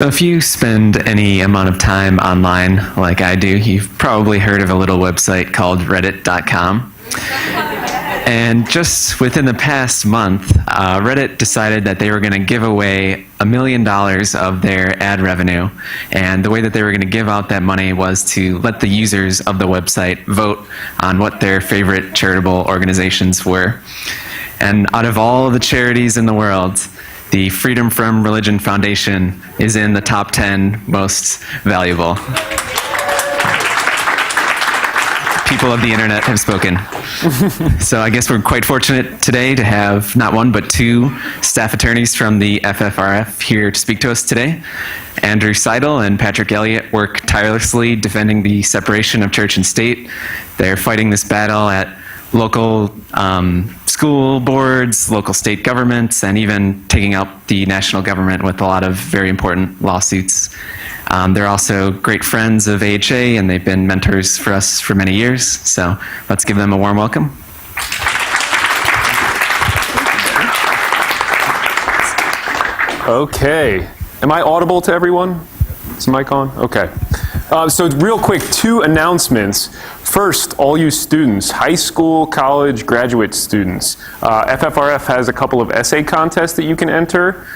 If you spend any amount of time online like I do, you've probably heard of a little website called reddit.com. And just within the past month, Reddit decided that they were going to give away $1 million of their ad revenue. And the way that they were going to give out that money was to let the users of the website vote on what their favorite charitable organizations were. And out of all the charities in the world, the Freedom from Religion Foundation is in the top 10 most valuable. People of the internet have spoken. So I guess we're quite fortunate today to have not one but two staff attorneys from the FFRF here to speak to us today. Andrew Seidel and Patrick Elliott work tirelessly defending the separation of church and state. They're fighting this battle at local school boards, local state governments, and even taking out the national government with a lot of very important lawsuits. They're also great friends of AHA, and they've been mentors for us for many years. So let's give them a warm welcome. Okay. Am I audible to everyone? Is the mic on? Okay. So real quick, two announcements. First, all you students, high school, college, graduate students, FFRF has a couple of essay contests that you can enter.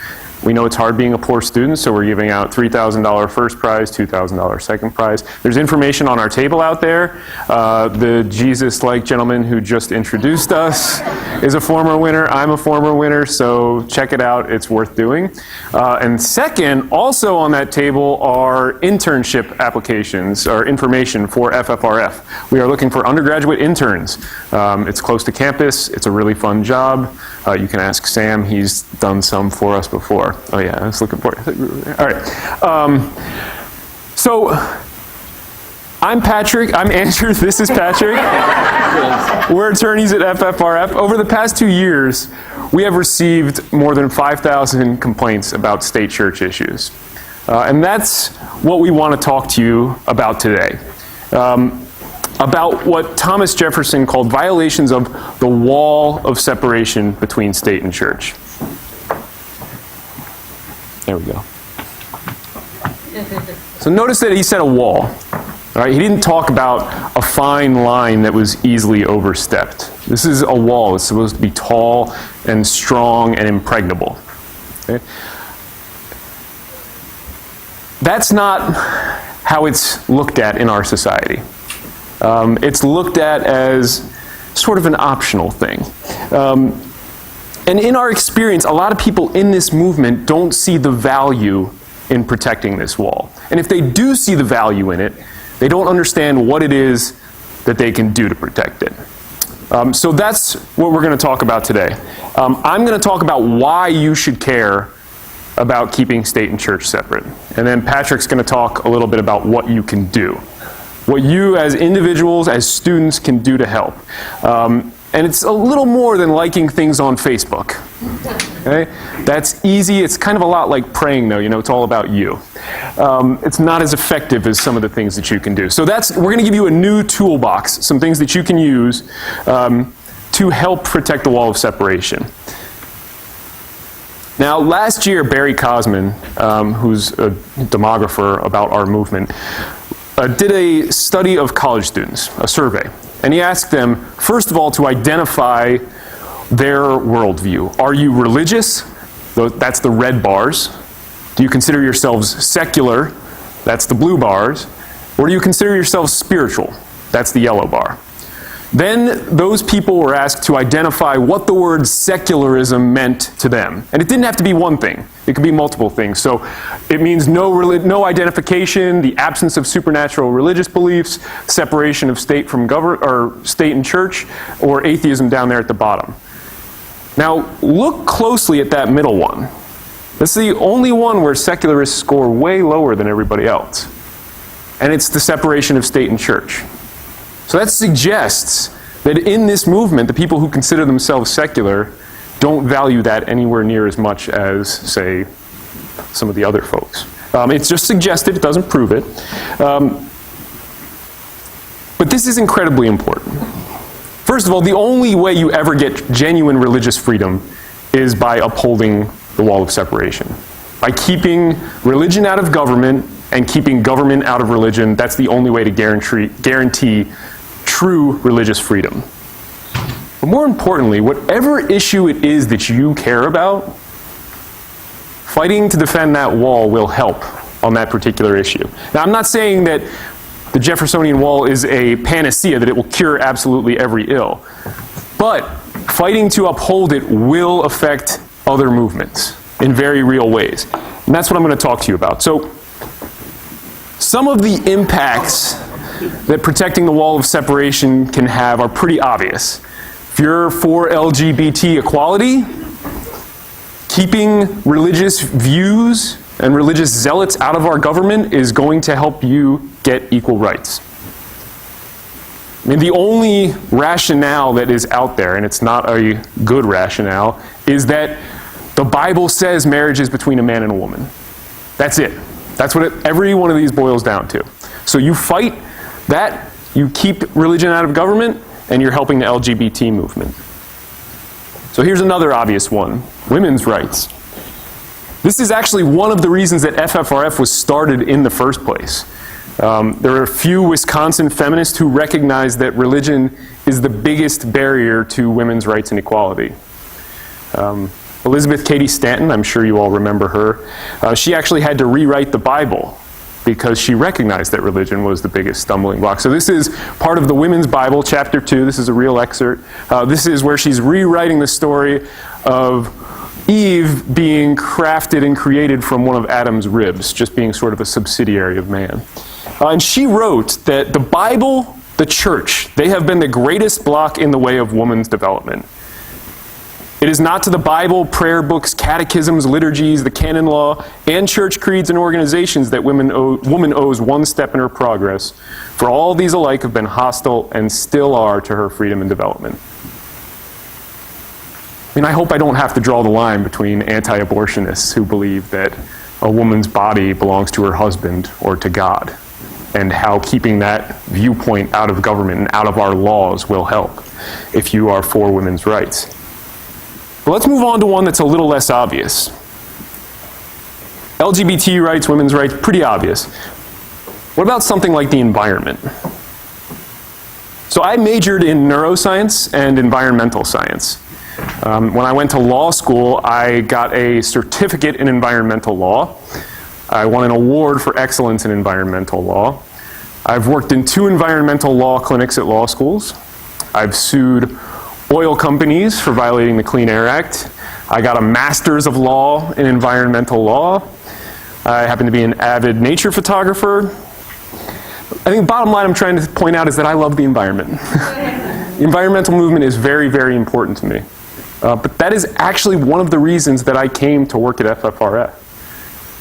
We know it's hard being a poor student, so we're giving out $3,000 first prize, $2,000 second prize. There's information on our table out there. The Jesus-like gentleman who just introduced us is a former winner. I'm a former winner, so check it out. It's worth doing. And second, also on that table are internship applications or information for FFRF. We are looking for undergraduate interns. It's close to campus. It's a really fun job. You can ask Sam. He's done some for us before. Oh yeah, I was looking for it. All right. So I'm Patrick. I'm Andrew. This is Patrick. We're attorneys at FFRF. Over the past 2 years, we have received more than 5,000 complaints about state church issues. And that's what we want to talk to you about today. About what Thomas Jefferson called violations of the wall of separation between state and church. There we go. So notice that he said a wall. All right? He didn't talk about a fine line that was easily overstepped. This is a wall. It's supposed to be tall and strong and impregnable. Okay? That's not how it's looked at in our society. It's looked at as sort of an optional thing. And in our experience, a lot of people in this movement don't see the value in protecting this wall. And if they do see the value in it, they don't understand what it is that they can do to protect it. So that's what we're going to talk about today. I'm going to talk about why you should care about keeping state and church separate. And then Patrick's going to talk a little bit about what you can do. What you as individuals, as students, can do to help. And it's a little more than liking things on Facebook. Okay? That's easy. It's kind of a lot like praying, though. You know, it's all about you. It's not as effective as some of the things that you can do. So we're going to give you a new toolbox, some things that you can use to help protect the wall of separation. Now, last year, Barry Cosman, who's a demographer about our movement, did a study of college students, a survey. And he asked them, first of all, to identify their worldview. Are you religious? That's the red bars. Do you consider yourselves secular? That's the blue bars. Or do you consider yourselves spiritual? That's the yellow bar. Then those people were asked to identify what the word secularism meant to them. And it didn't have to be one thing. It could be multiple things. So it means no identification, the absence of supernatural religious beliefs, separation of state from state and church, or atheism down there at the bottom. Now look closely at that middle one. That's the only one where secularists score way lower than everybody else. And it's the separation of state and church. So that suggests that in this movement, the people who consider themselves secular don't value that anywhere near as much as, say, some of the other folks. It's just suggested, it doesn't prove it. But this is incredibly important. First of all, the only way you ever get genuine religious freedom is by upholding the wall of separation. By keeping religion out of government and keeping government out of religion, that's the only way to guarantee true religious freedom. But more importantly, whatever issue it is that you care about, fighting to defend that wall will help on that particular issue. Now, I'm not saying that the Jeffersonian wall is a panacea, that it will cure absolutely every ill. But fighting to uphold it will affect other movements in very real ways. And that's what I'm going to talk to you about. So, some of the impacts that protecting the wall of separation can have are pretty obvious. If you're for LGBT equality, keeping religious views and religious zealots out of our government is going to help you get equal rights. I mean, the only rationale that is out there, and it's not a good rationale, is that the Bible says marriage is between a man and a woman. That's it. That's what every one of these boils down to. So you fight that, you keep religion out of government, and you're helping the LGBT movement. So here's another obvious one, women's rights. This is actually one of the reasons that FFRF was started in the first place. There are a few Wisconsin feminists who recognize that religion is the biggest barrier to women's rights and equality. Elizabeth Cady Stanton, I'm sure you all remember her, she actually had to rewrite the Bible because she recognized that religion was the biggest stumbling block. So this is part of the Women's Bible, chapter 2. This is a real excerpt. This is where she's rewriting the story of Eve being crafted and created from one of Adam's ribs, just being sort of a subsidiary of man. And she wrote that the Bible, the church, they have been the greatest block in the way of woman's development. It is not to the Bible, prayer books, catechisms, liturgies, the canon law, and church creeds and organizations that woman owes one step in her progress, for all these alike have been hostile and still are to her freedom and development. I mean, I hope I don't have to draw the line between anti-abortionists who believe that a woman's body belongs to her husband or to God, and how keeping that viewpoint out of government and out of our laws will help if you are for women's rights. But let's move on to one that's a little less obvious. LGBT rights, women's rights, pretty obvious. What about something like the environment? So I majored in neuroscience and environmental science. When I went to law school, I got a certificate in environmental law. I won an award for excellence in environmental law. I've worked in 2 environmental law clinics at law schools. I've sued oil companies for violating the Clean Air Act. I got a master's of law in environmental law. I happen to be an avid nature photographer. I think the bottom line I'm trying to point out is that I love the environment. The environmental movement is very, very important to me. But that is actually one of the reasons that I came to work at FFRF.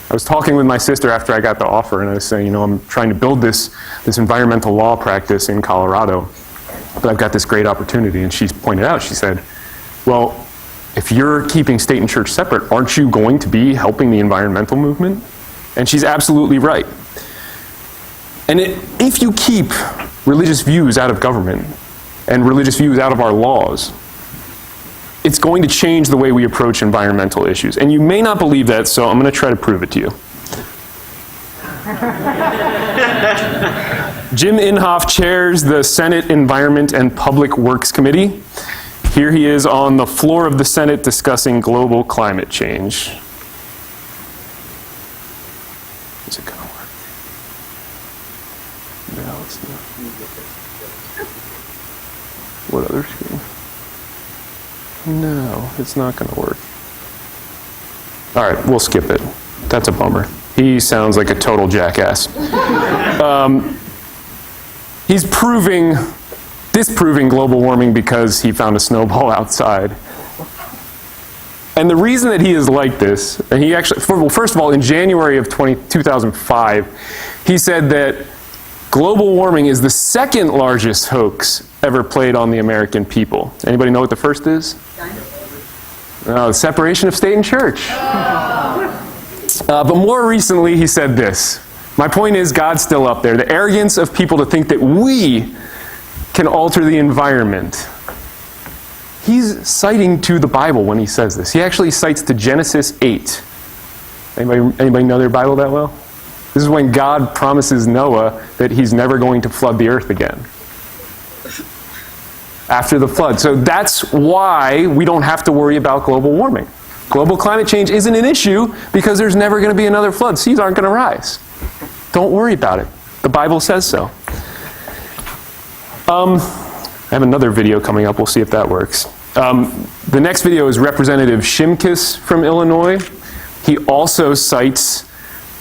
I was talking with my sister after I got the offer, and I was saying, you know, I'm trying to build this environmental law practice in Colorado, but I've got this great opportunity. And she pointed out, she said, well, if you're keeping state and church separate, aren't you going to be helping the environmental movement? And she's absolutely right. And if you keep religious views out of government and religious views out of our laws, it's going to change the way we approach environmental issues. And you may not believe that, so I'm going to try to prove it to you. Jim Inhofe chairs the Senate Environment and Public Works Committee. Here he is on the floor of the Senate discussing global climate change. Is it going to work? No, it's not. What other screen? No, it's not going to work. All right, we'll skip it. That's a bummer. He sounds like a total jackass. He's disproving global warming because he found a snowball outside. And the reason that he is like this, and he actually, well, first of all, in January of 2005, he said that global warming is the second largest hoax ever played on the American people. Anybody know what the first is? The separation of state and church. But more recently, he said this. My point is, God's still up there. The arrogance of people to think that we can alter the environment. He's citing to the Bible when he says this. He actually cites to Genesis 8. Anybody know their Bible that well? This is when God promises Noah that he's never going to flood the earth again. After the flood. So that's why we don't have to worry about global warming. Global climate change isn't an issue because there's never going to be another flood. Seas aren't going to rise. Don't worry about it. The Bible says so. I have another video coming up. We'll see if that works. The next video is Representative Shimkus from Illinois. He also cites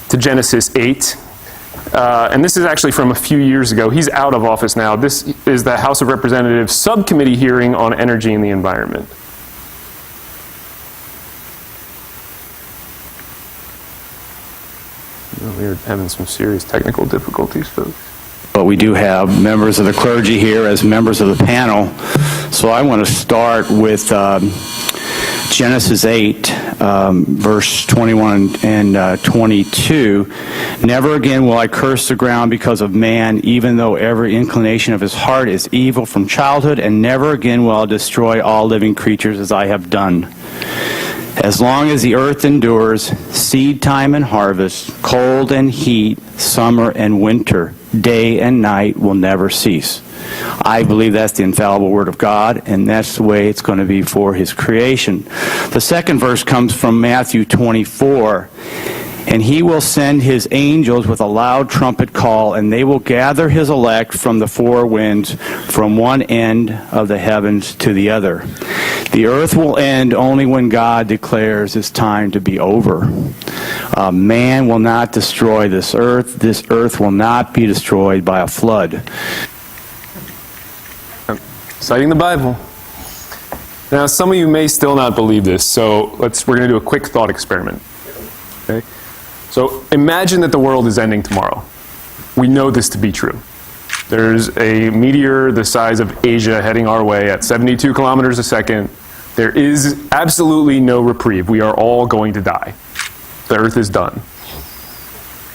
to Genesis 8. And this is actually from a few years ago. He's out of office now. This is the House of Representatives subcommittee hearing on energy and the environment. We're having some serious technical difficulties, folks. But we do have members of the clergy here as members of the panel. So I want to start with Genesis 8, verse 21 and 22. Never again will I curse the ground because of man, even though every inclination of his heart is evil from childhood, and never again will I destroy all living creatures as I have done. As long as the earth endures, seed time and harvest, cold and heat, summer and winter, day and night will never cease. I believe that's the infallible word of God, and that's the way it's going to be for his creation. The second verse comes from Matthew 24. And he will send his angels with a loud trumpet call, and they will gather his elect from the four winds, from one end of the heavens to the other. The earth will end only when God declares it's time to be over. Man will not destroy this earth. This earth will not be destroyed by a flood. Citing the Bible. Now, some of you may still not believe this, so we're going to do a quick thought experiment. Okay? So imagine that the world is ending tomorrow. We know this to be true. There's a meteor the size of Asia heading our way at 72 kilometers a second. There is absolutely no reprieve. We are all going to die. The earth is done.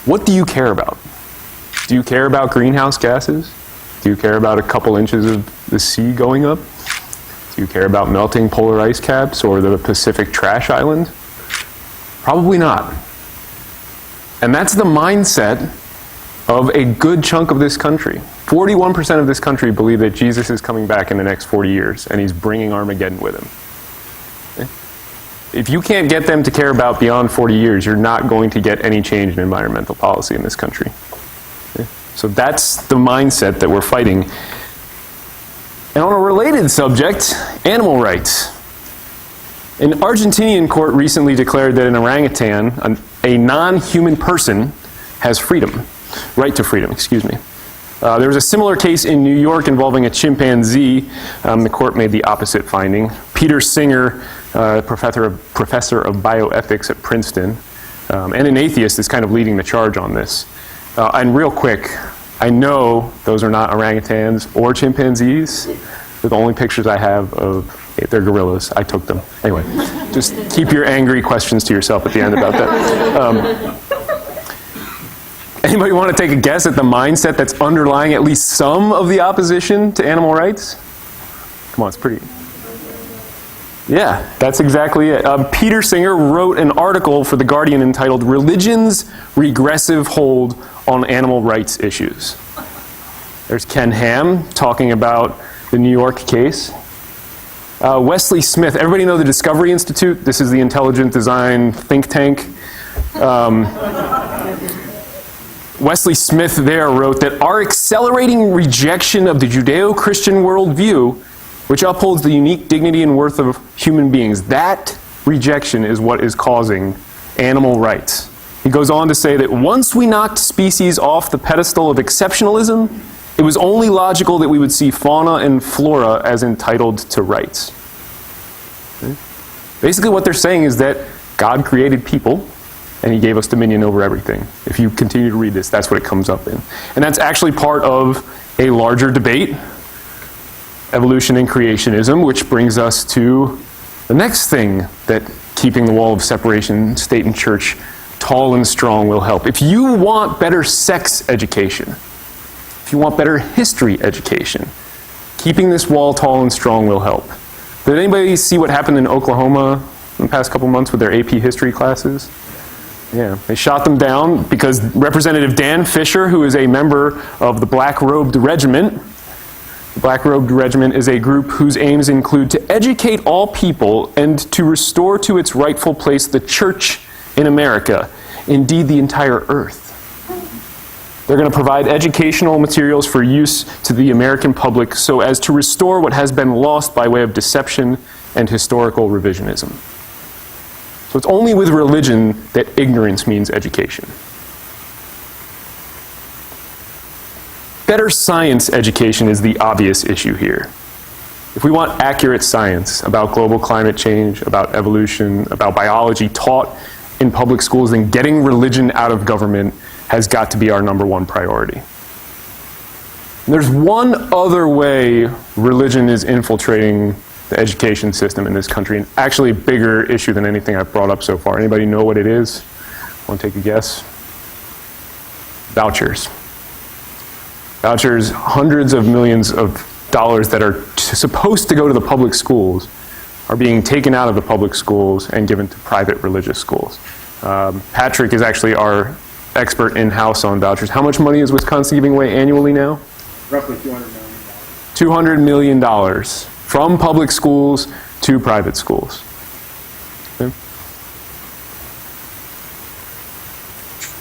What do you care about? Do you care about greenhouse gases? Do you care about a couple inches of the sea going up? Do you care about melting polar ice caps or the Pacific trash island? Probably not. And that's the mindset of a good chunk of this country. 41% of this country believe that Jesus is coming back in the next 40 years, and he's bringing Armageddon with him. Okay? If you can't get them to care about beyond 40 years, you're not going to get any change in environmental policy in this country. Okay? So that's the mindset that we're fighting. And on a related subject, animal rights. An Argentinian court recently declared that an orangutan, a non-human person, has right to freedom, excuse me. There was a similar case in New York involving a chimpanzee. The court made the opposite finding. Peter Singer, professor of bioethics at Princeton, and an atheist, is kind of leading the charge on this. And real quick, I know those are not orangutans or chimpanzees. They're the only pictures I have of they're gorillas. I took them. Anyway, just keep your angry questions to yourself at the end about that. Anybody want to take a guess at the mindset that's underlying at least some of the opposition to animal rights? Come on, it's pretty. Yeah, that's exactly it. Peter Singer wrote an article for The Guardian entitled "Religion's Regressive Hold on Animal Rights Issues." There's Ken Ham talking about the New York case. Wesley Smith, everybody know the Discovery Institute? This is the intelligent design think tank. Wesley Smith there wrote that our accelerating rejection of the Judeo-Christian worldview, which upholds the unique dignity and worth of human beings, that rejection is what is causing animal rights. He goes on to say that once we knocked species off the pedestal of exceptionalism, it was only logical that we would see fauna and flora as entitled to rights. Okay? Basically what they're saying is that God created people and he gave us dominion over everything. If you continue to read this, that's what it comes up in. And that's actually part of a larger debate, evolution and creationism, which brings us to the next thing that keeping the wall of separation, state and church, tall and strong will help. If you want better sex education, if you want better history education, keeping this wall tall and strong will help. Did anybody see what happened in Oklahoma in the past couple months with their AP history classes? Yeah, they shot them down because Representative Dan Fisher, who is a member of the Black-Robed Regiment, the Black-Robed Regiment is a group whose aims include to educate all people and to restore to its rightful place the church in America, indeed the entire earth. They're going to provide educational materials for use to the American public so as to restore what has been lost by way of deception and historical revisionism. So it's only with religion that ignorance means education. Better science education is the obvious issue here. If we want accurate science about global climate change, about evolution, about biology taught in public schools, then getting religion out of government has got to be our #1 priority. And there's one other way religion is infiltrating the education system in this country, and actually a bigger issue than anything I've brought up so far. Anybody know what it is? Want to take a guess? Vouchers. Vouchers, hundreds of millions of dollars that are supposed to go to the public schools are being taken out of the public schools and given to private religious schools. Patrick is actually our expert in-house on vouchers. How much money is Wisconsin giving away annually now? Roughly $200 million. $200 million from public schools to private schools. Okay.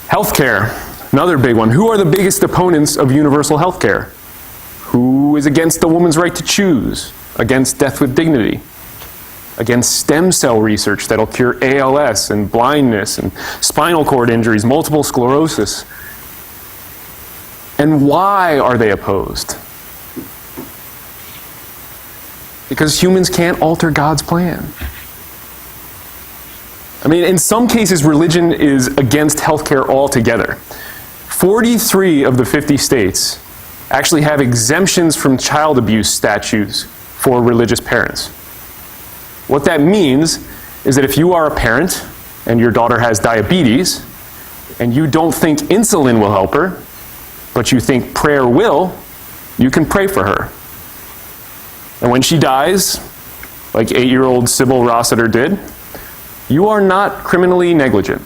Healthcare, another big one. Who are the biggest opponents of universal healthcare? Who is against the woman's right to choose? Against death with dignity? Against stem cell research that'll cure ALS and blindness and spinal cord injuries, multiple sclerosis? And why are they opposed? Because humans can't alter God's plan. I mean, in some cases, religion is against healthcare altogether. 43 of the 50 states actually have exemptions from child abuse statutes for religious parents. What that means is that if you are a parent and your daughter has diabetes and you don't think insulin will help her, but you think prayer will, you can pray for her. And when she dies, like 8-year-old Sybil Rossiter did, you are not criminally negligent.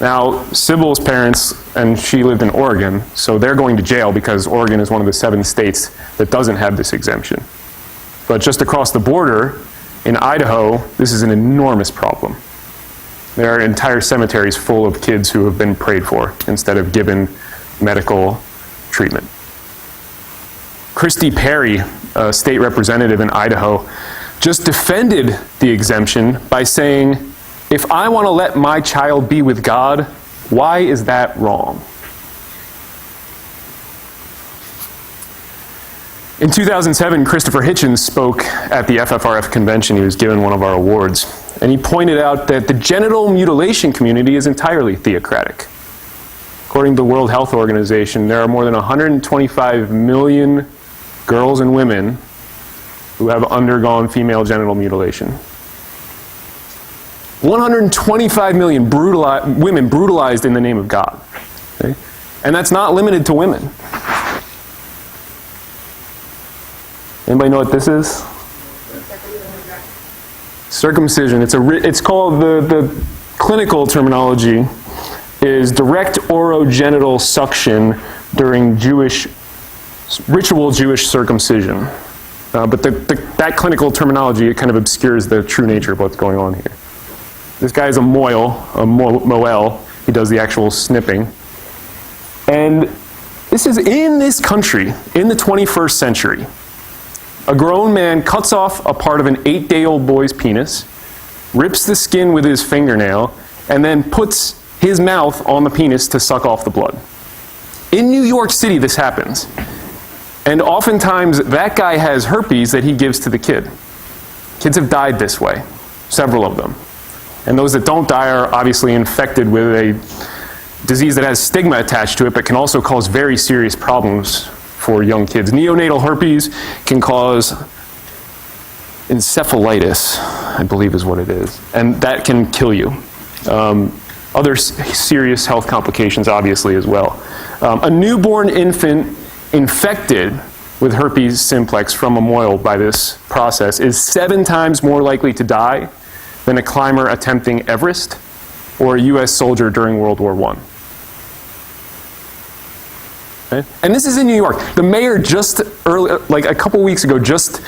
Now, Sybil's parents, and she lived in Oregon, so they're going to jail because Oregon is one of the 7 states that doesn't have this exemption. But just across the border, in Idaho, this is an enormous problem. There are entire cemeteries full of kids who have been prayed for instead of given medical treatment. Christy Perry, a state representative in Idaho, just defended the exemption by saying, if I want to let my child be with God, why is that wrong? In 2007, Christopher Hitchens spoke at the FFRF convention. He was given one of our awards. And he pointed out that the genital mutilation community is entirely theocratic. According to the World Health Organization, there are more than 125 million girls and women who have undergone female genital mutilation. 125 million women brutalized in the name of God. Okay? And that's not limited to women. Anybody know what this is? Circumcision. It's called, the clinical terminology is direct orogenital suction during ritual Jewish circumcision. But that clinical terminology, it kind of obscures the true nature of what's going on here. This guy is a moel. He does the actual snipping. And this is in this country, in the 21st century. A grown man cuts off a part of an 8-day-old boy's penis, rips the skin with his fingernail, and then puts his mouth on the penis to suck off the blood. In New York City, this happens. And oftentimes, that guy has herpes that he gives to the kid. Kids have died this way, several of them. And those that don't die are obviously infected with a disease that has stigma attached to it, but can also cause very serious problems for young kids. Neonatal herpes can cause encephalitis, I believe is what it is. And that can kill you. Other serious health complications, obviously, as well. A newborn infant infected with herpes simplex from a moil by this process is 7 times more likely to die than a climber attempting Everest or a U.S. soldier during World War I. Okay? And this is in New York. The mayor just a couple weeks ago, just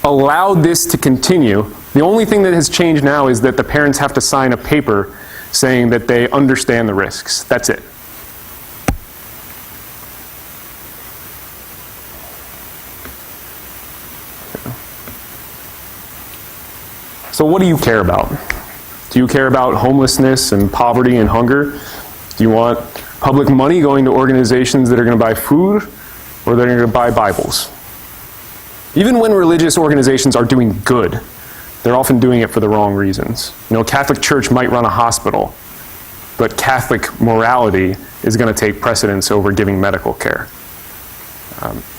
allowed this to continue. The only thing that has changed now is that the parents have to sign a paper saying that they understand the risks. That's it. So what do you care about? Do you care about homelessness and poverty and hunger? Do you want public money going to organizations that are going to buy food or that are going to buy Bibles? Even when religious organizations are doing good, they're often doing it for the wrong reasons. You know, Catholic Church might run a hospital, but Catholic morality is going to take precedence over giving medical care.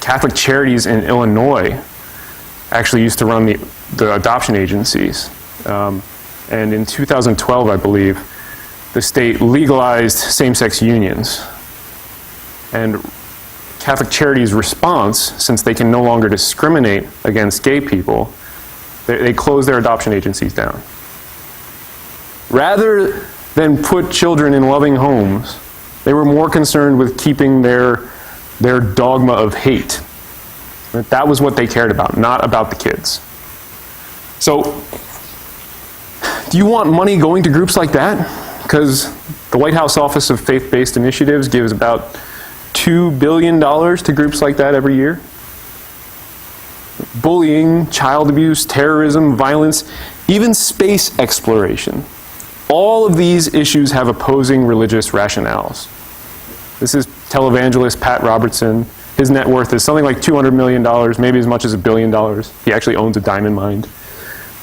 Catholic Charities in Illinois actually used to run the adoption agencies. And in 2012, I believe, the state legalized same-sex unions. And Catholic Charities' response, since they can no longer discriminate against gay people, they closed their adoption agencies down. Rather than put children in loving homes, they were more concerned with keeping their dogma of hate. That was what they cared about, not about the kids. So, do you want money going to groups like that? Because the White House Office of Faith-Based Initiatives gives about $2 billion to groups like that every year. Bullying, child abuse, terrorism, violence, even space exploration. All of these issues have opposing religious rationales. This is televangelist Pat Robertson. His net worth is something like $200 million, maybe as much as $1 billion. He actually owns a diamond mine.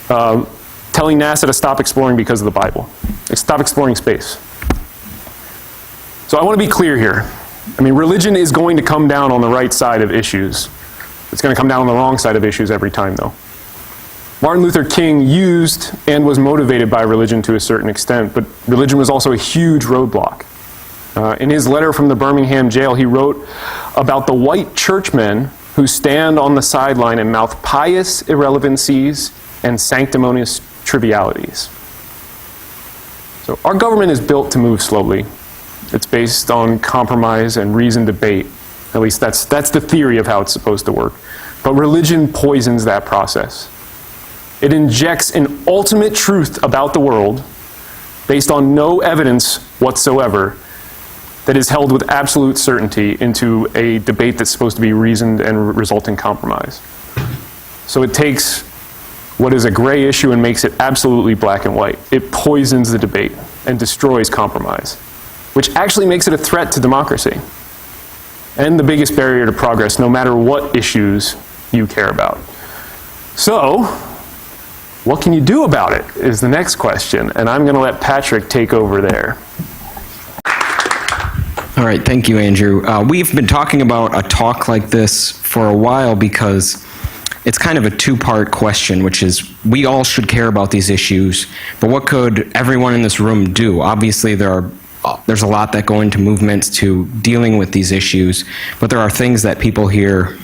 Telling NASA to stop exploring because of the Bible. Stop exploring space. So I want to be clear here. I mean, religion is going to come down on the right side of issues. It's going to come down on the wrong side of issues every time, though. Martin Luther King used and was motivated by religion to a certain extent, but religion was also a huge roadblock. In his letter from the Birmingham jail, he wrote about the white churchmen who stand on the sideline and mouth pious irrelevancies and sanctimonious trivialities. So our government is built to move slowly. It's based on compromise and reasoned debate. At least that's the theory of how it's supposed to work. But religion poisons that process. It injects an ultimate truth about the world based on no evidence whatsoever that is held with absolute certainty into a debate that's supposed to be reasoned and result in compromise. So it takes what is a gray issue and makes it absolutely black and white. It poisons the debate and destroys compromise, which actually makes it a threat to democracy and the biggest barrier to progress, no matter what issues you care about. So, what can you do about it is the next question, and I'm going to let Patrick take over there. All right, thank you, Andrew. We've been talking about a talk like this for a while because it's kind of a two-part question, which is we all should care about these issues, but what could everyone in this room do? Obviously, there's a lot that go into movements to dealing with these issues, but there are things that people here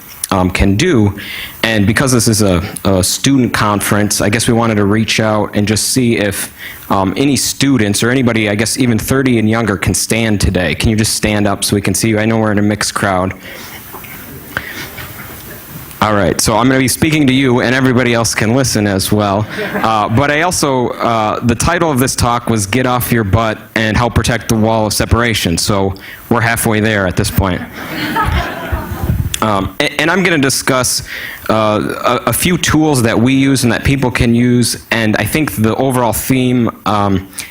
can do. And because this is a student conference, I guess we wanted to reach out and just see if any students or anybody, I guess even 30 and younger, can stand today. Can you just stand up so we can see you? I know we're in a mixed crowd. All right, so I'm going to be speaking to you, and everybody else can listen as well. But I also, the title of this talk was Get Off Your Butt and Help Protect the Wall of Separation. So we're halfway there at this point. And I'm going to discuss a few tools that we use and that people can use, and I think the overall theme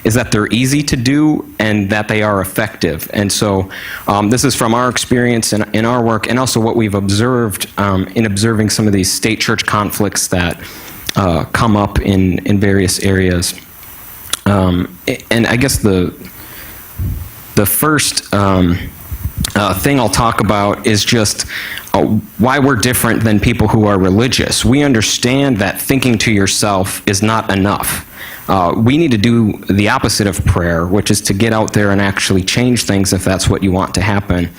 is that they're easy to do and that they are effective. And so this is from our experience in our work, and also what we've observed in observing some of these state-church conflicts that come up in various areas. And I guess the first thing I'll talk about is just why we're different than people who are religious. We understand that thinking to yourself is not enough. We need to do the opposite of prayer, which is to get out there and actually change things if that's what you want to happen.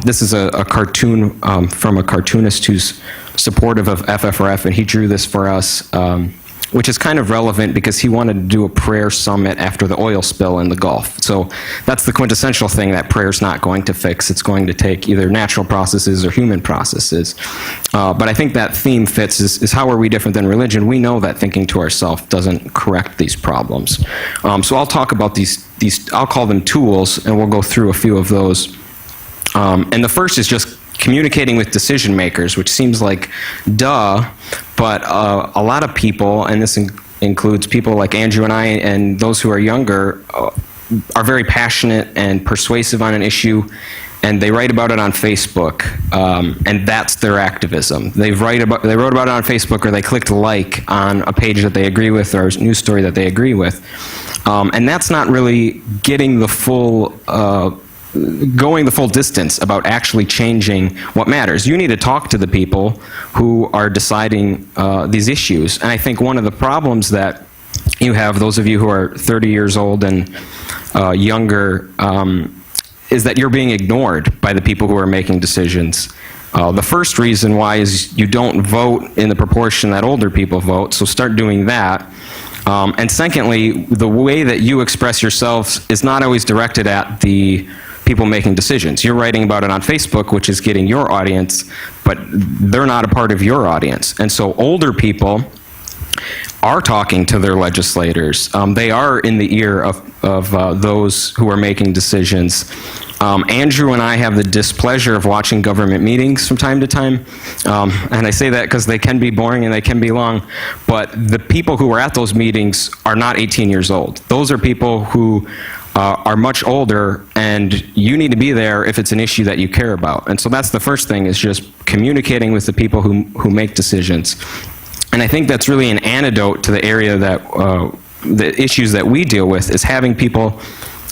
This is a cartoon from a cartoonist who's supportive of FFRF, and he drew this for us which is kind of relevant because he wanted to do a prayer summit after the oil spill in the Gulf. So that's the quintessential thing that prayer's not going to fix. It's going to take either natural processes or human processes. But I think that theme fits is how are we different than religion? We know that thinking to ourselves doesn't correct these problems. So I'll talk about these, I'll call them tools, and we'll go through a few of those. And the first is just communicating with decision makers, which seems like duh, but a lot of people, and this includes people like Andrew and I and those who are younger, are very passionate and persuasive on an issue, and they write about it on Facebook, and that's their activism. They wrote about it on Facebook, or they clicked like on a page that they agree with or a news story that they agree with. And that's not really getting the full going the full distance about actually changing what matters. You need to talk to the people who are deciding these issues. And I think one of the problems that you have, those of you who are 30 years old and younger, is that you're being ignored by the people who are making decisions. The first reason why is you don't vote in the proportion that older people vote, so start doing that. And secondly, the way that you express yourselves is not always directed at the people making decisions. You're writing about it on Facebook, which is getting your audience, but they're not a part of your audience. And so older people are talking to their legislators. They are in the ear of those who are making decisions. Andrew and I have the displeasure of watching government meetings from time to time, and I say that because they can be boring and they can be long, but the people who are at those meetings are not 18 years old. Those are people who are much older, and you need to be there if it's an issue that you care about. And so that's the first thing, is just communicating with the people who make decisions. And I think that's really an antidote to the area that, the issues that we deal with, is having people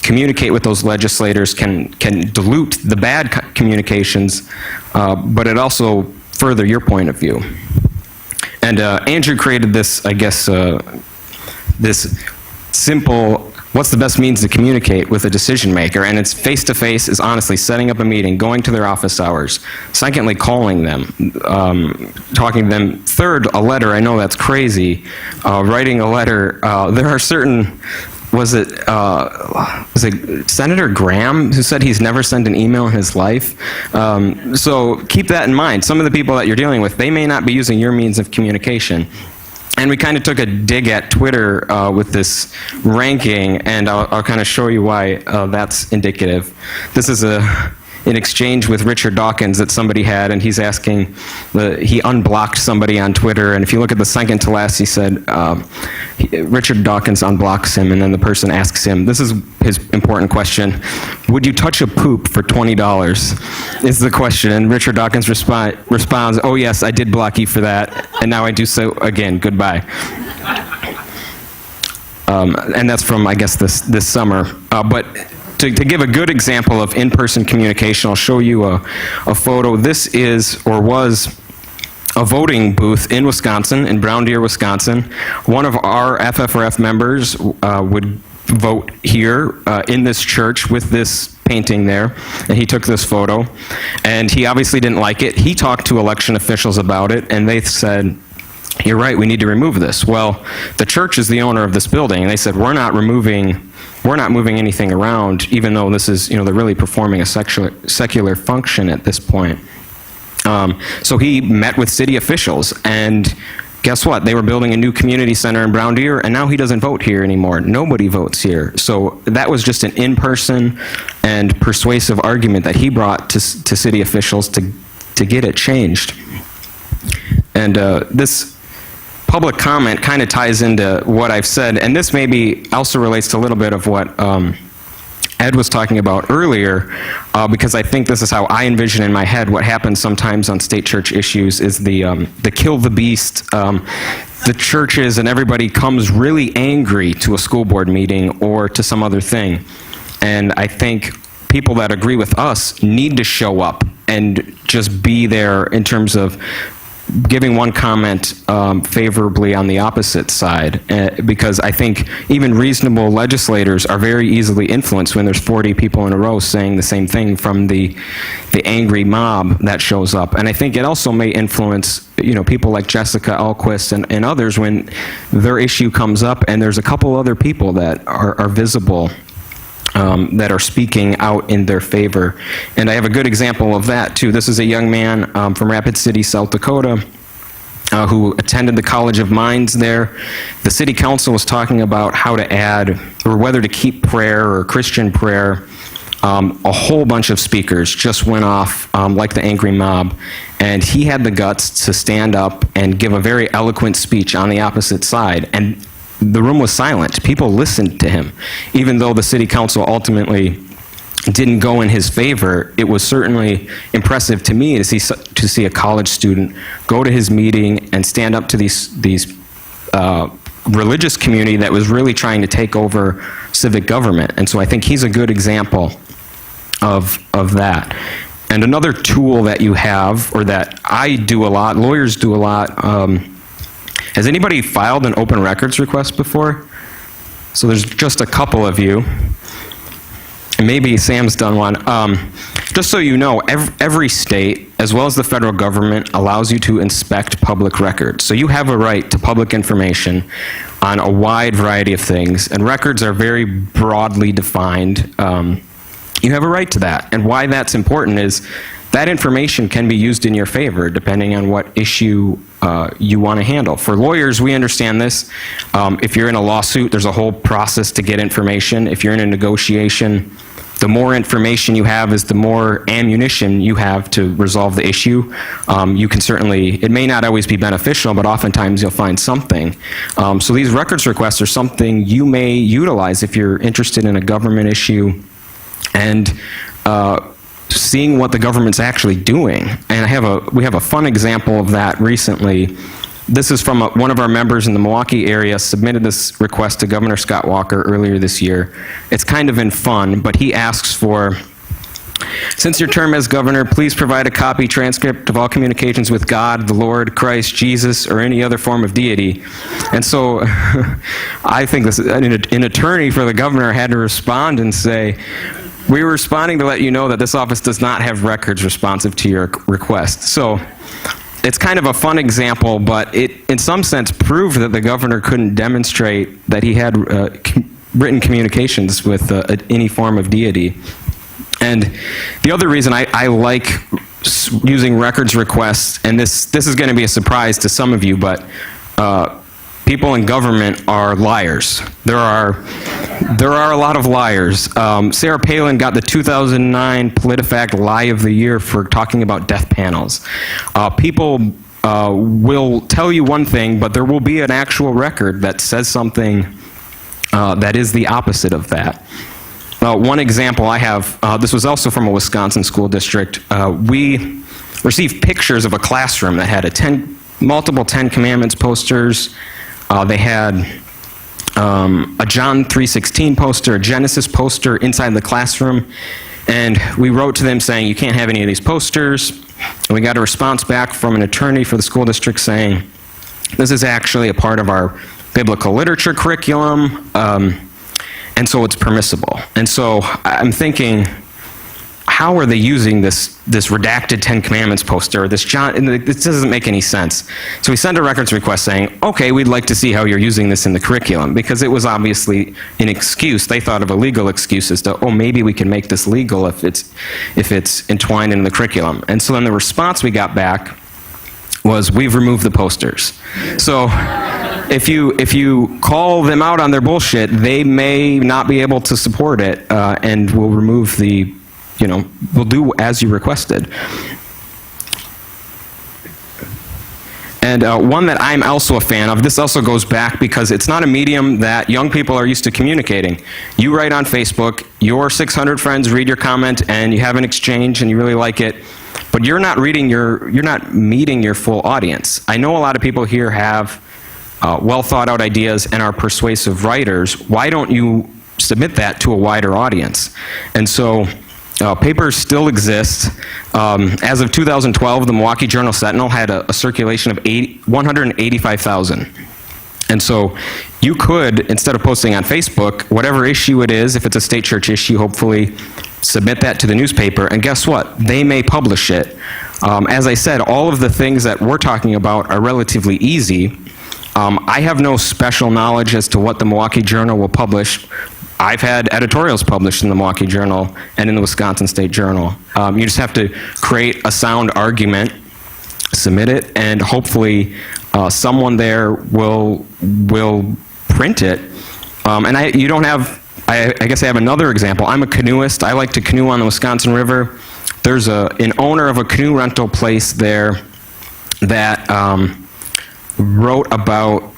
communicate with those legislators can dilute the bad communications, but it also further your point of view. And Andrew created this, I guess, this simple, what's the best means to communicate with a decision maker? And it's face-to-face is honestly setting up a meeting, going to their office hours. Secondly, calling them, talking to them. Third, a letter. I know that's crazy. Writing a letter. There are certain, was it Senator Graham who said he's never sent an email in his life? So keep that in mind. Some of the people that you're dealing with, they may not be using your means of communication. And we kind of took a dig at Twitter with this ranking, and I'll kind of show you why that's indicative. This is an exchange with Richard Dawkins that somebody had, and he's asking, he unblocked somebody on Twitter, and if you look at the second to last, he said, Richard Dawkins unblocks him, and then the person asks him, this is his important question, would you touch a poop for $20? Is the question, and Richard Dawkins responds, oh yes, I did block you for that, and now I do so again, goodbye. And that's from, I guess, this summer. But to give a good example of in-person communication, I'll show you a photo. This is, or was, a voting booth in Wisconsin, in Brown Deer, Wisconsin. One of our FFRF members would vote here in this church with this painting there, and he took this photo, and he obviously didn't like it. He talked to election officials about it, and they said, you're right, we need to remove this. Well, the church is the owner of this building, and they said, we're not moving anything around, even though this is, they're really performing a secular function at this point. So he met with city officials, and guess what? They were building a new community center in Brown Deer, and now he doesn't vote here anymore. Nobody votes here. So that was just an in-person and persuasive argument that he brought to city officials to get it changed. And this public comment kind of ties into what I've said, and this maybe also relates to a little bit of what Ed was talking about earlier, because I think this is how I envision in my head what happens sometimes on state church issues is the kill the beast. The churches and everybody comes really angry to a school board meeting or to some other thing. And I think people that agree with us need to show up and just be there in terms of giving one comment favorably on the opposite side, because I think even reasonable legislators are very easily influenced when there's 40 people in a row saying the same thing from the angry mob that shows up. And I think it also may influence, people like Jessica Elquist and others when their issue comes up and there's a couple other people that are visible that are speaking out in their favor. And I have a good example of that, too. This is a young man from Rapid City, South Dakota, who attended the College of Mines there. The city council was talking about how to add, or whether to keep prayer or Christian prayer. A whole bunch of speakers just went off like the angry mob, and he had the guts to stand up and give a very eloquent speech on the opposite side. And the room was silent. People listened to him. Even though the city council ultimately didn't go in his favor, it was certainly impressive to me to see a college student go to his meeting and stand up to these religious community that was really trying to take over civic government. And so I think he's a good example of that. And another tool that you have, or that I do a lot, lawyers do a lot, has anybody filed an open records request before? So there's just a couple of you. And maybe Sam's done one. Just so you know, every state, as well as the federal government, allows you to inspect public records. So you have a right to public information on a wide variety of things, and records are very broadly defined. You have a right to that. And why that's important is that information can be used in your favor depending on what issue you want to handle. For lawyers, we understand this. If you're in a lawsuit, there's a whole process to get information. If you're in a negotiation, the more information you have is the more ammunition you have to resolve the issue. You can certainly, it may not always be beneficial, but oftentimes you'll find something. So these records requests are something you may utilize if you're interested in a government issue and seeing what the government's actually doing. And we have a fun example of that recently. This is from one of our members in the Milwaukee area submitted this request to Governor Scott Walker earlier this year. It's kind of in fun, but he asks for, since your term as governor, please provide a copy transcript of all communications with God, the Lord, Christ, Jesus, or any other form of deity. And so I think an attorney for the governor had to respond and say, we were responding to let you know that this office does not have records responsive to your request. So it's kind of a fun example, but it, in some sense, proved that the governor couldn't demonstrate that he had written communications with any form of deity. And the other reason I like using records requests, and this is going to be a surprise to some of you, but people in government are liars. There are a lot of liars. Sarah Palin got the 2009 PolitiFact Lie of the Year for talking about death panels. People will tell you one thing, but there will be an actual record that says something that is the opposite of that. One example I have, this was also from a Wisconsin school district. We received pictures of a classroom that had multiple Ten Commandments posters. They had a John 3:16 poster, a Genesis poster inside the classroom, and we wrote to them saying, you can't have any of these posters. And we got a response back from an attorney for the school district saying, this is actually a part of our biblical literature curriculum, and so it's permissible. And so I'm thinking, how are they using this redacted Ten Commandments poster, this doesn't make any sense. So we sent a records request saying, okay, we'd like to see how you're using this in the curriculum, because it was obviously an excuse. They thought of a legal excuse as to, maybe we can make this legal if it's entwined in the curriculum. And so then the response we got back was, we've removed the posters. So if you call them out on their bullshit, they may not be able to support it, and will remove we'll do as you requested. And one that I'm also a fan of, this also goes back because it's not a medium that young people are used to communicating. You write on Facebook, your 600 friends read your comment, and you have an exchange, and you really like it, but you're not meeting your full audience. I know a lot of people here have well thought out ideas and are persuasive writers. Why don't you submit that to a wider audience? And so Papers still exist. As of 2012, the Milwaukee Journal-Sentinel had a circulation of 185,000. And so you could, instead of posting on Facebook, whatever issue it is, if it's a state church issue, hopefully submit that to the newspaper, and guess what? They may publish it. As I said, all of the things that we're talking about are relatively easy. I have no special knowledge as to what the Milwaukee Journal will publish. I've had editorials published in the Milwaukee Journal and in the Wisconsin State Journal. You just have to create a sound argument, submit it, and hopefully someone there will print it. You don't have, I guess I have another example. I'm a canoeist. I like to canoe on the Wisconsin River. There's an owner of a canoe rental place there that wrote about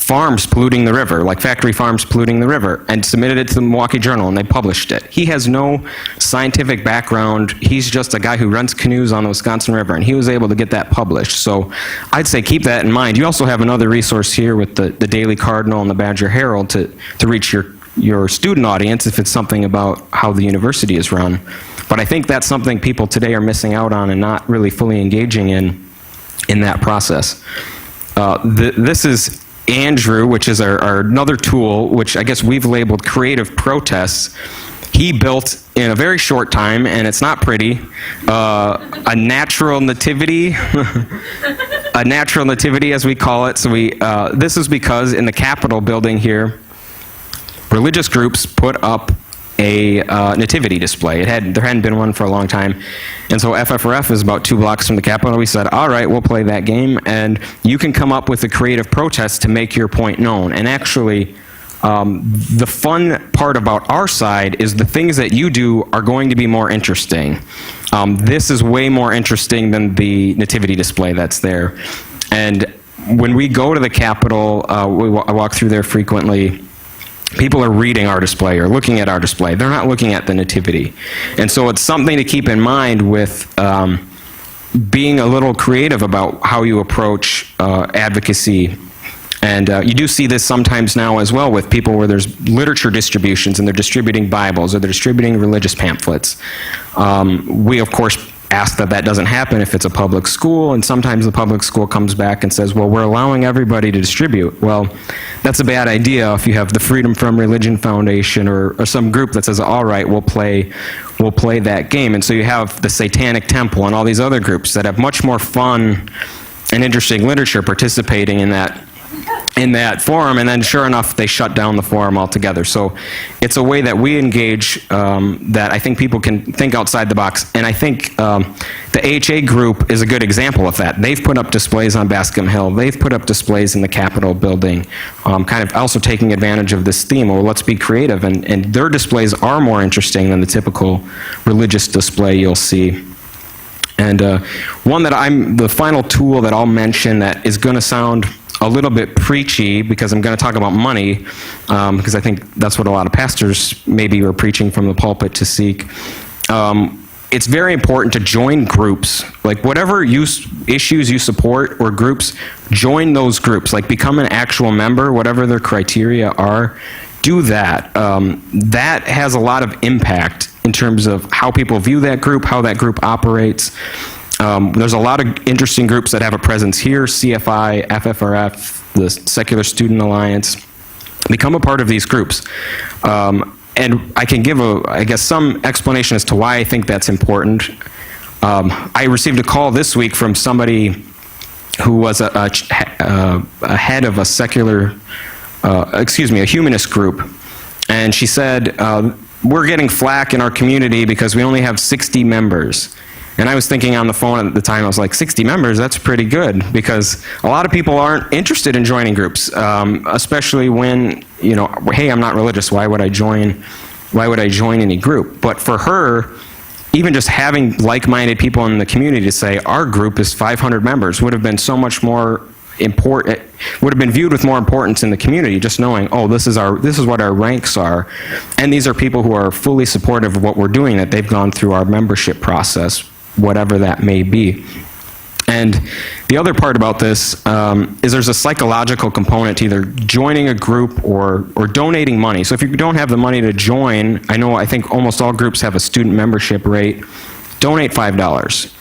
farms polluting the river, like factory farms polluting the river, and submitted it to the Milwaukee Journal, and they published it. He has no scientific background. He's just a guy who rents canoes on the Wisconsin River, and he was able to get that published. So I'd say keep that in mind. You also have another resource here with the Daily Cardinal and the Badger Herald to reach your student audience if it's something about how the university is run. But I think that's something people today are missing out on and not really fully engaging in that process. This is Andrew, which is our another tool, which I guess we've labeled creative protests. He built in a very short time, and it's not pretty, a natural nativity, a natural nativity as we call it. So this is because in the Capitol building here, religious groups put up a nativity display. There hadn't been one for a long time. And so FFRF is about 2 blocks from the Capitol. We said, all right, we'll play that game, and you can come up with a creative protest to make your point known. And actually, the fun part about our side is the things that you do are going to be more interesting. This is way more interesting than the nativity display that's there. And when we go to the Capitol, I walk through there frequently. People are reading our display or looking at our display. They're not looking at the nativity. And so it's something to keep in mind with being a little creative about how you approach advocacy. And you do see this sometimes now as well with people where there's literature distributions and they're distributing Bibles or they're distributing religious pamphlets. We, of course, ask that doesn't happen if it's a public school, and sometimes the public school comes back and says, well, we're allowing everybody to distribute. Well, that's a bad idea if you have the Freedom from Religion Foundation or some group that says, all right, we'll play that game. And so you have the Satanic Temple and all these other groups that have much more fun and interesting literature participating in that forum, and then sure enough, they shut down the forum altogether. So it's a way that we engage that I think people can think outside the box. And I think the AHA group is a good example of that. They've put up displays on Bascom Hill. They've put up displays in the Capitol building, kind of also taking advantage of this theme, well, let's be creative. And their displays are more interesting than the typical religious display you'll see. And the final tool that I'll mention that is going to sound a little bit preachy, because I'm going to talk about money, because I think that's what a lot of pastors maybe are preaching from the pulpit to seek. It's very important to join groups. Like whatever issues you support or groups, join those groups. Like become an actual member, whatever their criteria are. Do that. That has a lot of impact in terms of how people view that group, how that group operates. There's a lot of interesting groups that have a presence here, CFI, FFRF, the Secular Student Alliance. Become a part of these groups. And I can give, some explanation as to why I think that's important. I received a call this week from somebody who was a head of a humanist group. And she said, we're getting flack in our community because we only have 60 members. And I was thinking on the phone at the time, I was like, 60 members, that's pretty good, because a lot of people aren't interested in joining groups, especially when, hey, I'm not religious, why would I join any group? But for her, even just having like-minded people in the community to say, our group is 500 members, would have been so much more important, would have been viewed with more importance in the community, just knowing, oh, this is what our ranks are, and these are people who are fully supportive of what we're doing, that they've gone through our membership process, whatever that may be. And the other part about this is there's a psychological component to either joining a group or donating money. So if you don't have the money to join, I think almost all groups have a student membership rate, donate $5.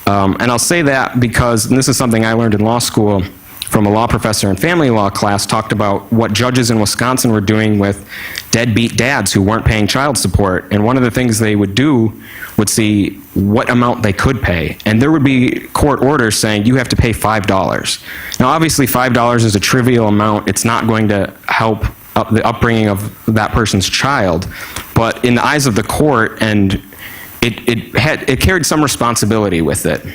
And I'll say that because, and this is something I learned in law school from a law professor in family law class, talked about what judges in Wisconsin were doing with deadbeat dads who weren't paying child support. And one of the things they would do would see what amount they could pay. And there would be court orders saying you have to pay $5. Now obviously $5 is a trivial amount. It's not going to help the upbringing of that person's child. But in the eyes of the court, and it carried some responsibility with it,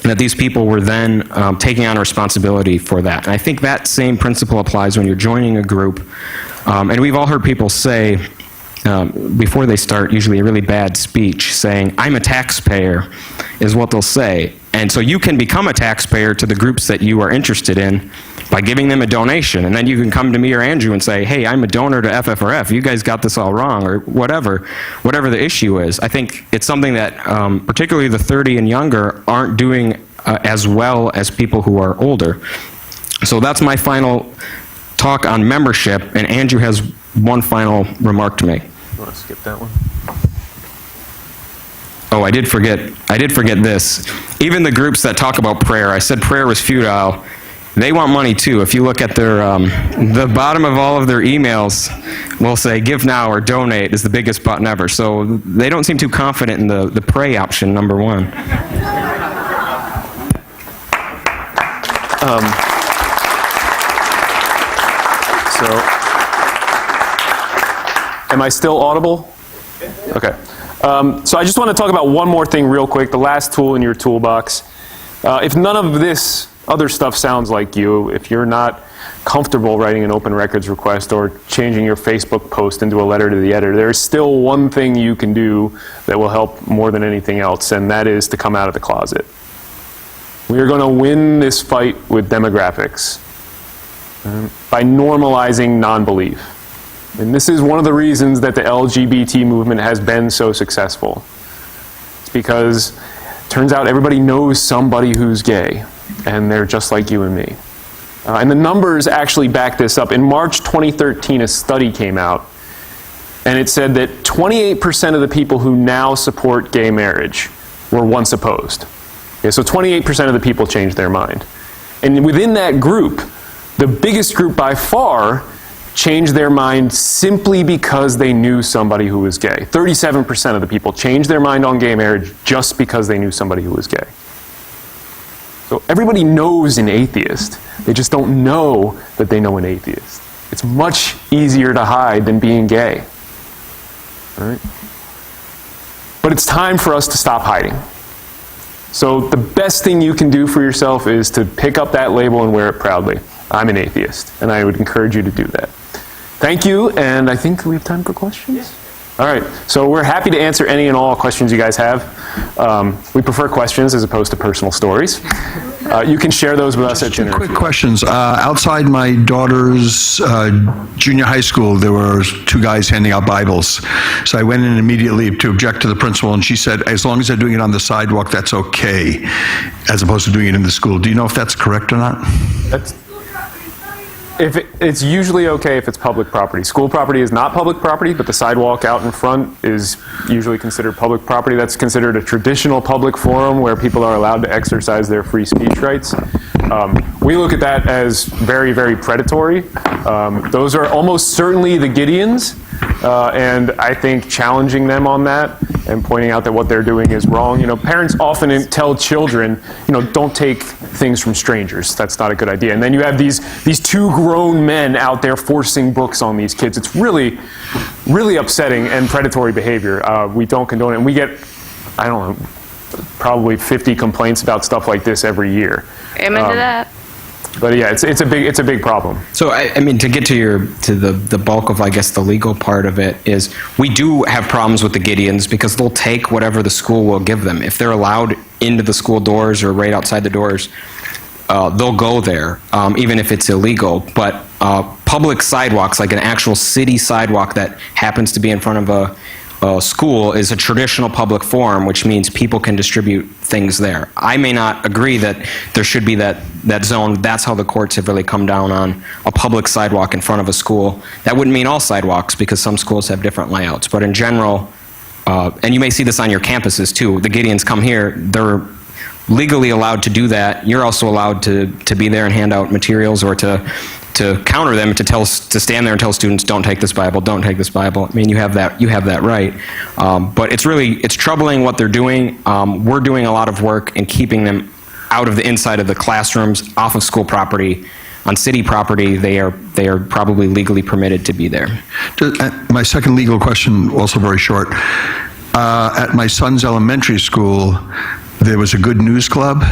that these people were then taking on responsibility for that. And I think that same principle applies when you're joining a group. And we've all heard people say, before they start usually a really bad speech, saying, "I'm a taxpayer," is what they'll say. And so you can become a taxpayer to the groups that you are interested in by giving them a donation. And then you can come to me or Andrew and say, "Hey, I'm a donor to FFRF. You guys got this all wrong," or whatever the issue is. I think it's something that particularly the 30 and younger aren't doing as well as people who are older. So that's my final talk on membership, and Andrew has one final remark to make. You want to skip that one? Oh, I did forget this. Even the groups that talk about prayer, I said prayer was futile. They want money too. If you look at their, the bottom of all of their emails will say give now or donate is the biggest button ever. So they don't seem too confident in the pray option, number one. Am I still audible? Okay. So I just want to talk about one more thing real quick, the last tool in your toolbox. If none of this other stuff sounds like you, if you're not comfortable writing an open records request or changing your Facebook post into a letter to the editor, there's still one thing you can do that will help more than anything else, and that is to come out of the closet. We are going to win this fight with demographics by normalizing nonbelief. And this is one of the reasons that the LGBT movement has been so successful. It's because it turns out everybody knows somebody who's gay, and they're just like you and me. And the numbers actually back this up. In March 2013, a study came out, and it said that 28% of the people who now support gay marriage were once opposed. Okay, so 28% of the people changed their mind. And within that group, the biggest group by far changed their mind simply because they knew somebody who was gay. 37% of the people changed their mind on gay marriage just because they knew somebody who was gay. So everybody knows an atheist. They just don't know that they know an atheist. It's much easier to hide than being gay. All right? But it's time for us to stop hiding. So the best thing you can do for yourself is to pick up that label and wear it proudly. I'm an atheist, and I would encourage you to do that. Thank you, and I think we have time for questions? Yeah. All right, so we're happy to answer any and all questions you guys have. We prefer questions as opposed to personal stories. You can share those with us at dinner. Quick questions. Outside my daughter's junior high school, there were two guys handing out Bibles. So I went in immediately to object to the principal, and she said, as long as they're doing it on the sidewalk, that's okay, as opposed to doing it in the school. Do you know if that's correct or not? It's usually okay if it's public property. School property is not public property, but the sidewalk out in front is usually considered public property. That's considered a traditional public forum where people are allowed to exercise their free speech rights. We look at that as very, very predatory. Those are almost certainly the Gideons, and I think challenging them on that and pointing out that what they're doing is wrong. You know, parents often tell children, you know, don't take things from strangers. That's not a good idea. And then you have these two grown men out there forcing books on these kids. It's really, really upsetting and predatory behavior. We don't condone it. And we get, I don't know, probably 50 complaints about stuff like this every year. Amen to that. But yeah, it's a big problem. So I mean, to get to the bulk of, I guess, the legal part of it is we do have problems with the Gideons because they'll take whatever the school will give them. If they're allowed into the school doors or right outside the doors, they'll go there, even if it's illegal. But public sidewalks, like an actual city sidewalk that happens to be in front of a school is a traditional public forum, which means people can distribute things there. I may not agree that there should be that zone. That's how the courts have really come down on a public sidewalk in front of a school. That wouldn't mean all sidewalks, because some schools have different layouts. But in general, and you may see this on your campuses too, the Gideons come here, they're legally allowed to do that. You're also allowed to be there and hand out materials, or to counter them, to stand there and tell students, don't take this Bible, don't take this Bible. I mean, you have that right. But it's troubling what they're doing. We're doing a lot of work in keeping them out of the inside of the classrooms, off of school property. On city property, they are probably legally permitted to be there. My second legal question, also very short. At my son's elementary school, there was a Good News Club,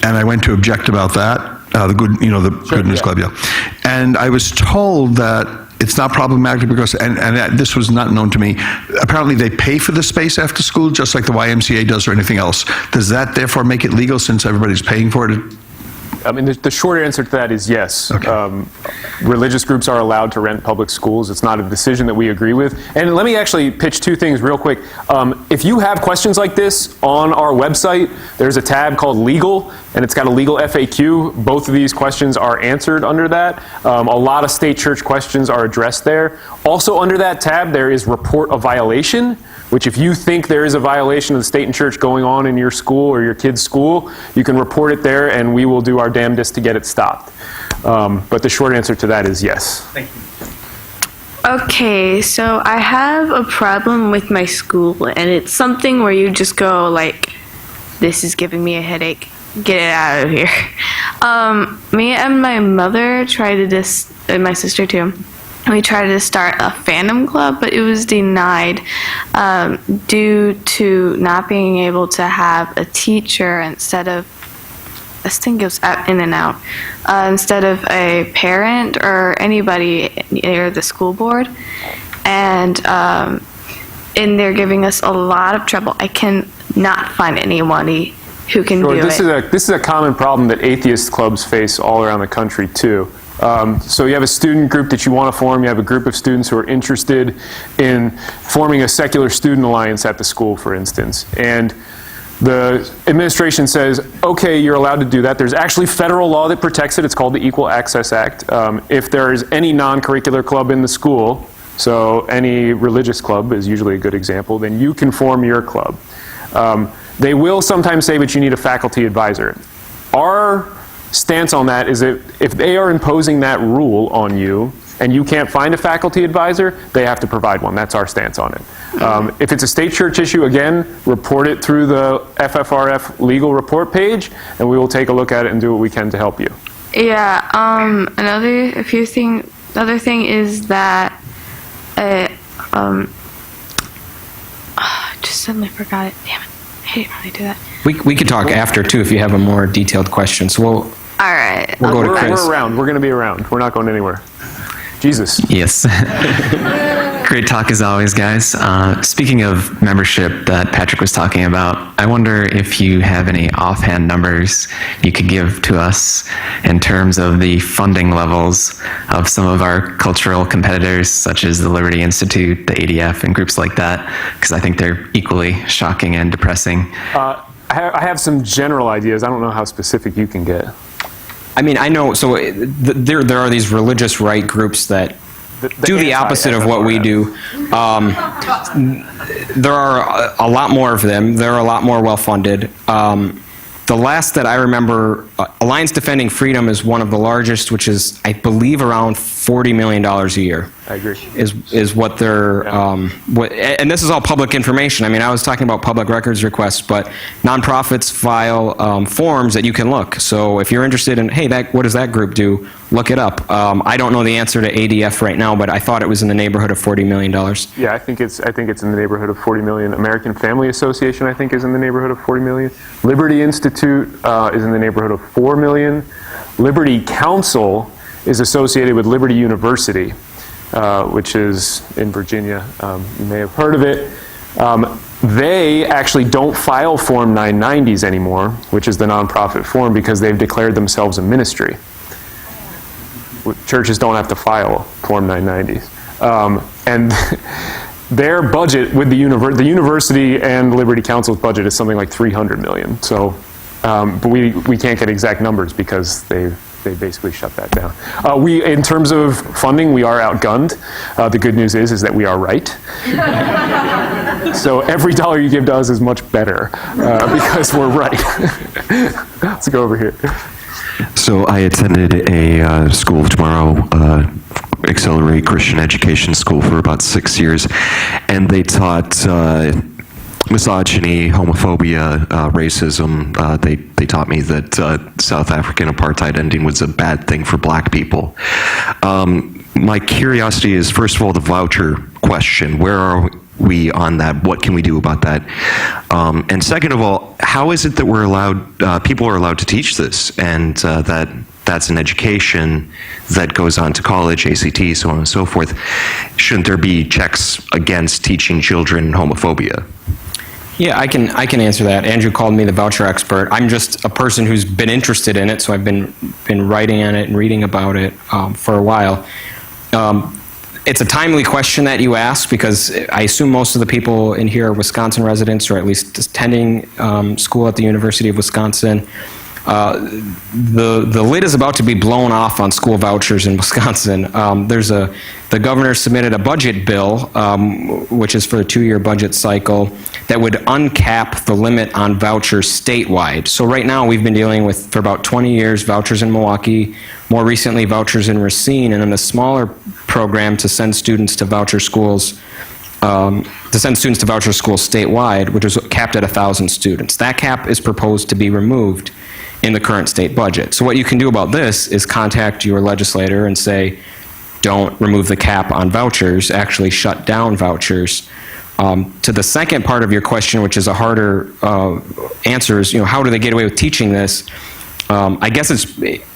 and I went to object about that. The Good News Club, yeah. And I was told that it's not problematic because, and this was not known to me, apparently they pay for the space after school, just like the YMCA does or anything else. Does that therefore make it legal since everybody's paying for it? I mean, the short answer to that is yes. Okay. Religious groups are allowed to rent public schools. It's not a decision that we agree with. And let me actually pitch two things real quick. If you have questions like this on our website, there's a tab called Legal, and it's got a legal FAQ. Both of these questions are answered under that. A lot of state church questions are addressed there. Also under that tab, there is Report a Violation, which if you think there is a violation of the state and church going on in your school or your kid's school, you can report it there, and we will do our damnedest to get it stopped. But the short answer to that is yes. Thank you. Okay, so I have a problem with my school, and it's something where you just go like, this is giving me a headache. Get it out of here. Me and my mother tried to and my sister too, we tried to start a fandom club, but it was denied due to not being able to have a teacher instead of, this thing goes in and out, instead of a parent or anybody near the school board. And they're giving us a lot of trouble. I cannot find anybody who can do this it. This is a common problem that atheist clubs face all around the country too. So you have a student group that you want to form, you have a group of students who are interested in forming a secular student alliance at the school, for instance. And the administration says, okay, you're allowed to do that. There's actually federal law that protects it. It's called the Equal Access Act. If there is any non-curricular club in the school, so any religious club is usually a good example, then you can form your club. They will sometimes say, but you need a faculty advisor. Our stance on that is that if they are imposing that rule on you and you can't find a faculty advisor, they have to provide one. That's our stance on it. If it's a state church issue, again, report it through the FFRF legal report page, and we will take a look at it and do what we can to help you. Yeah, another thing is that I just suddenly forgot it. Damn it. I hate when I do that. We could talk after too if you have a more detailed question. So All right. We'll go to Chris. We're around. We're going to be around. We're not going anywhere. Jesus. Yes. Great talk as always, guys. Speaking of membership that Patrick was talking about, I wonder if you have any offhand numbers you could give to us in terms of the funding levels of some of our cultural competitors, such as the Liberty Institute, the ADF, and groups like that, because I think they're equally shocking and depressing. I have some general ideas. I don't know how specific you can get. I mean, I know, so there are these religious right groups that do the opposite of what we do. There are a lot more of them. They're a lot more well-funded. The last that I remember, Alliance Defending Freedom is one of the largest, which is, I believe, around $40 million a year. I agree. Is what they're, and this is all public information. I mean, I was talking about public records requests, but nonprofits file forms that you can look. So if you're interested in, hey, what does that group do? Look it up. I don't know the answer to ADF right now, but I thought it was in the neighborhood of $40 million. Yeah, I think it's in the neighborhood of 40 million. American Family Association, I think, is in the neighborhood of 40 million. Liberty Institute is in the neighborhood of 4 million. Liberty Council is associated with Liberty University, which is in Virginia. You may have heard of it. They actually don't file Form 990s anymore, which is the nonprofit form, because they've declared themselves a ministry. Churches don't have to file Form 990s. And their budget with the university and Liberty Council's budget is something like $300 million. So, but we can't get exact numbers because they basically shut that down. In terms of funding, we are outgunned. The good news is that we are right. So every dollar you give to us is much better because we're right. Let's go over here. So I attended a School of Tomorrow Accelerate Christian Education School for about 6 years, and they taught misogyny, homophobia, racism. They taught me that South African apartheid ending was a bad thing for black people. My curiosity is, first of all, the voucher question. Where are we on that? What can we do about that? And second of all, how is it that we're allowed, people are allowed to teach this, and that's an education that goes on to college, ACT, so on and so forth? Shouldn't there be checks against teaching children homophobia? Yeah, I can answer that. Andrew called me the voucher expert. I'm just a person who's been interested in it, so I've been writing on it and reading about it for a while. It's a timely question that you ask, because I assume most of the people in here are Wisconsin residents, or at least attending school at the University of Wisconsin. The lid is about to be blown off on school vouchers in Wisconsin. The governor submitted a budget bill, which is for a 2-year budget cycle, that would uncap the limit on vouchers statewide. So right now we've been dealing with, for about 20 years, vouchers in Milwaukee, more recently vouchers in Racine, and then a smaller program to send students to voucher schools, statewide, which was capped at 1,000 students. That cap is proposed to be removed in the current state budget. So what you can do about this is contact your legislator and say, don't remove the cap on vouchers, actually shut down vouchers. To the second part of your question, which is a harder answer, is, how do they get away with teaching this? I guess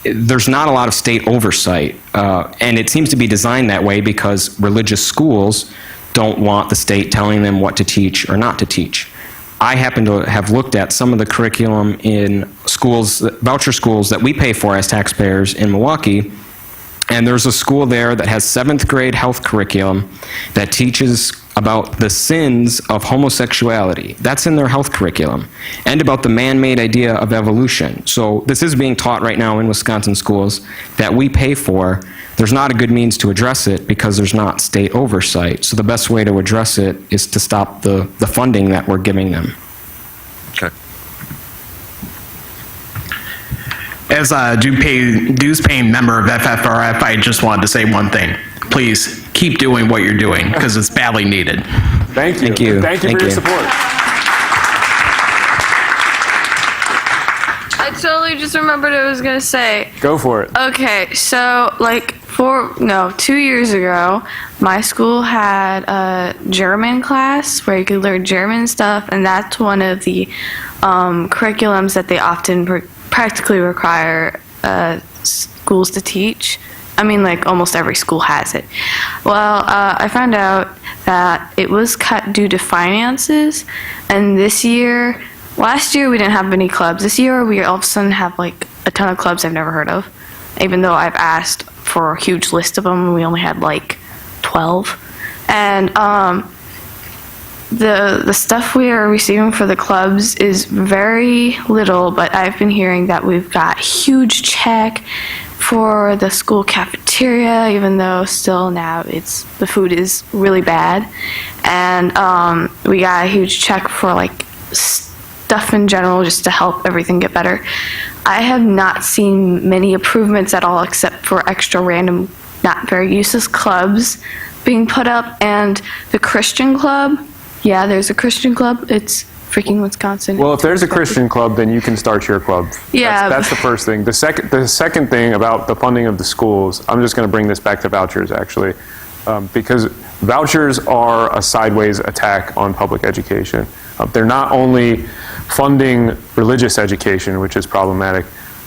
there's not a lot of state oversight, and it seems to be designed that way because religious schools don't want the state telling them what to teach or not to teach. I happen to have looked at some of the curriculum in schools, voucher schools that we pay for as taxpayers in Milwaukee, and there's a school there that has 7th grade health curriculum that teaches about the sins of homosexuality. That's in their health curriculum, and about the man-made idea of evolution. So this is being taught right now in Wisconsin schools that we pay for. There's not a good means to address it because there's not state oversight. So the best way to address it is to stop the funding that we're giving them. Okay. As a dues-paying member of FFRF, I just wanted to say one thing. Please keep doing what you're doing, because it's badly needed. Thank you. Thank you. Thank you for your support. I totally just remembered what I was going to say. Go for it. Okay, so 2 years ago, my school had a German class where you could learn German stuff, and that's one of the curriculums that they often practically require schools to teach. I mean, almost every school has it. Well, I found out that it was cut due to finances, and last year we didn't have any clubs. This year we all of a sudden have a ton of clubs I've never heard of, even though I've asked for a huge list of them. We only had 12. And the stuff we are receiving for the clubs is very little, but I've been hearing that we've got a huge check for the school cafeteria, even though still now the food is really bad. And we got a huge check for stuff in general just to help everything get better. I have not seen many improvements at all, except for extra random, not very useless clubs being put up. And the Christian club, yeah, there's a Christian club. It's freaking Wisconsin. Well, if there's a Christian club, then you can start your club. Yeah. That's the first thing. The second thing about the funding of the schools, I'm just going to bring this back to vouchers, actually, because vouchers are a sideways attack on public education. They're not only funding religious education, which is problematic,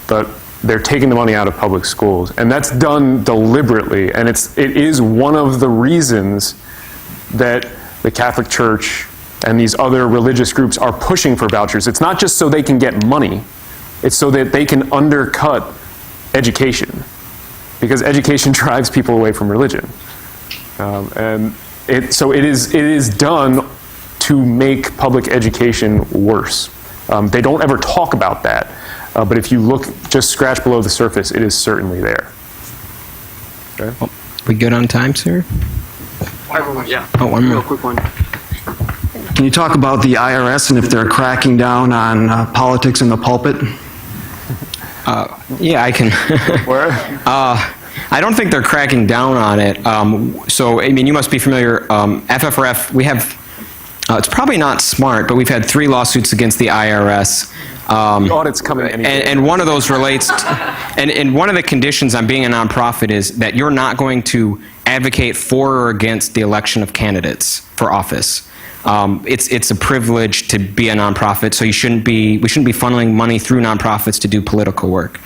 but they're taking the money out of public schools. And that's done deliberately, and it is one of the reasons that the Catholic Church and these other religious groups are pushing for vouchers. It's not just so they can get money, it's so that they can undercut education, because education drives people away from religion. And So it is done to make public education worse. They don't ever talk about that, but if you look, just scratch below the surface, it is certainly there. Okay. We good on time, sir? Yeah. Oh, one more. Real quick one. Can you talk about the IRS and if they're cracking down on politics in the pulpit? Yeah, I can. Where? I don't think they're cracking down on it. So, I mean, you must be familiar. FFRF, we have, it's probably not smart, but we've had 3 lawsuits against the IRS. The audit's coming any day. And one of those relates, and one of the conditions on being a nonprofit is that you're not going to advocate for or against the election of candidates for office. It's a privilege to be a nonprofit, so we shouldn't be funneling money through nonprofits to do political work.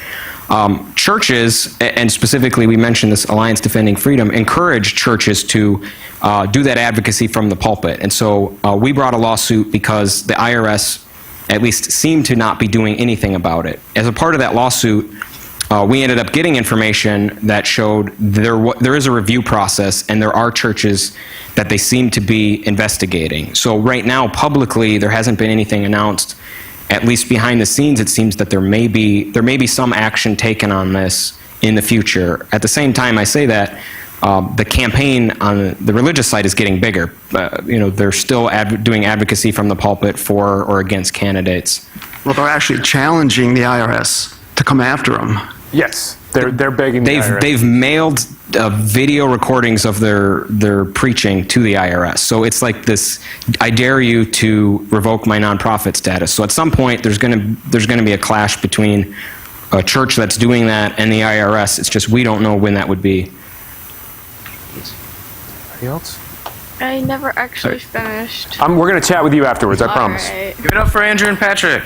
Churches, and specifically we mentioned this Alliance Defending Freedom, encourage churches to do that advocacy from the pulpit. And so we brought a lawsuit because the IRS at least seemed to not be doing anything about it. As a part of that lawsuit, we ended up getting information that showed there is a review process and there are churches that they seem to be investigating. So right now, publicly, there hasn't been anything announced. At least behind the scenes, it seems that there may be some action taken on this in the future. At the same time, I say that the campaign on the religious side is getting bigger. They're still doing advocacy from the pulpit for or against candidates. Well, they're actually challenging the IRS to come after them. Yes, they're begging the IRS. They've mailed video recordings of their preaching to the IRS. So it's like this: I dare you to revoke my nonprofit status. So at some point, there's going to be a clash between a church that's doing that and the IRS. It's just we don't know when that would be. Anything else? I never actually finished. We're going to chat with you afterwards, I promise. All right. Give it up for Andrew and Patrick.